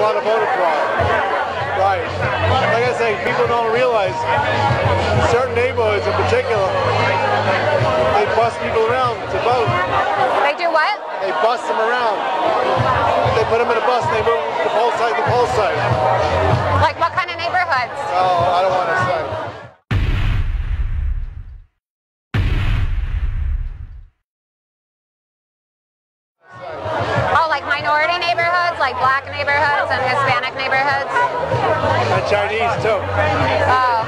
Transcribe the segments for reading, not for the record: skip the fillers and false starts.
lot of voter fraud. Right. Like I say, people don't realize certain neighborhoods in particular, they bust people around to vote. They do what? They bust them around. They put them in a bus and they move the poll site to poll site. Like what kind of neighborhoods? Oh, I don't want to say. Oh, like minority neighborhoods, like black neighborhoods and Hispanic neighborhoods? And Chinese too. Oh.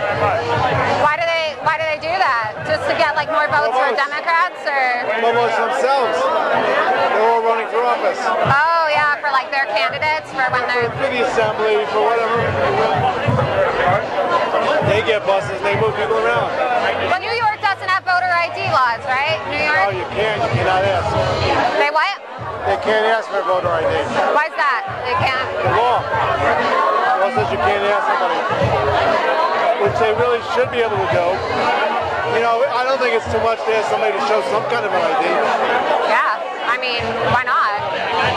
Why do they do that? Just to get like more votes for Democrats or? Almost themselves. They're all running for office. Oh yeah, for like their candidates for when they're for the assembly, for whatever. They get buses, they move people around. Well, New York doesn't have voter ID laws, right? New York? No, you cannot ask. They what? They can't ask for voter ID. Why is that? They can't? The law. The law says you can't ask somebody. Which they really should be able to do. You know, I don't think it's too much to ask somebody to show some kind of an ID. Yeah, I mean, why not?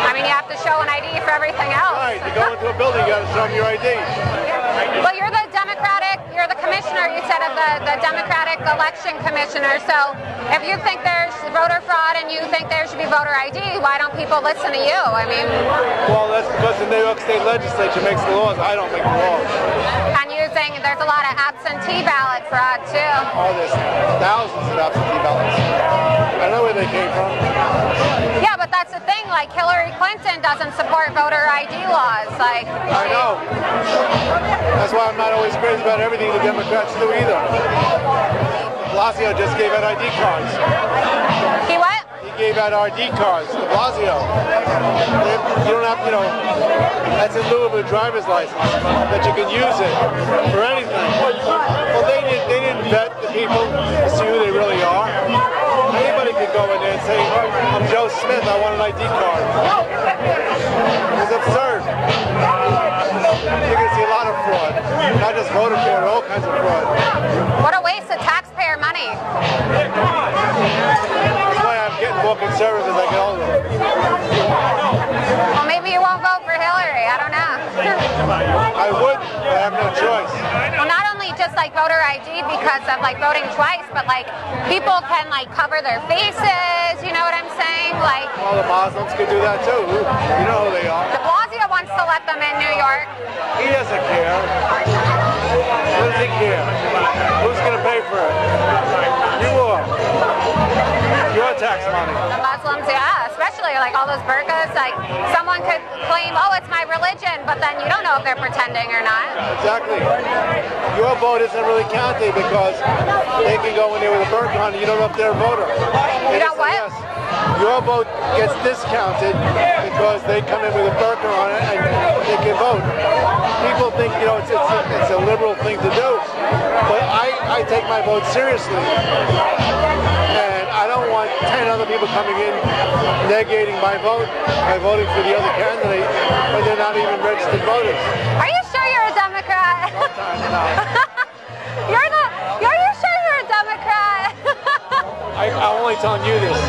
I mean, you have to show an ID for everything else. Right, you go into a building, you got to show them your ID. Well, you're the commissioner, you said, of the Democratic Election Commissioner, so if you think there's voter fraud and you think there should be voter ID, why don't people listen to you? I mean... Well, that's because the New York State Legislature makes the laws. I don't make the laws. And you're saying there's a lot of absentee ballot fraud, too. Oh, there's thousands of absentee ballots. I know where they came from. Yeah, but that's the thing, like Hillary Clinton doesn't support voter ID laws. Like I know. That's why I'm not always crazy about everything the Democrats do either. Blasio just gave out ID cards. He what? He gave out ID cards to Blasio. You don't have, you know, that's in lieu of a driver's license, that you can use it for anything. Well, they didn't vet the people to see who they really are. Anybody could go in there and say, I'm Joe Smith, I want an ID card. It's absurd. You're going to see a lot of fraud. Not just voter fraud, all kinds of fraud. What a waste of taxpayer money. That's why I'm getting more conservative as I get older. Well, maybe you won't vote for Hillary. I don't know. I would, but I have no choice. Well, not only just like voter ID because of like voting twice, but like people can like cover their faces. You know what I'm saying? Like, Well, the Muslims could do that too. You know who they are. de Blasio wants to let them in New York. He doesn't care. What does he care? Who's going to pay for it? You are. Your tax money. The Muslims, yeah, especially like all those burqas. Like someone could claim, oh, it's my religion, but then you don't know if they're pretending or not. Exactly. Your vote isn't really counting because they can go in there with a burqa on and you don't know if they're a voter. You know what? Yes. Your vote gets discounted because they come in with a burqa on it and they can vote. People think, you know, it's a liberal thing to do, but I take my vote seriously. And I don't want 10 other people coming in negating my vote by voting for the other candidate when they're not even registered voters. Are you sure you're a Democrat? Sometimes not. Are you sure you're a Democrat? I'm only telling you this.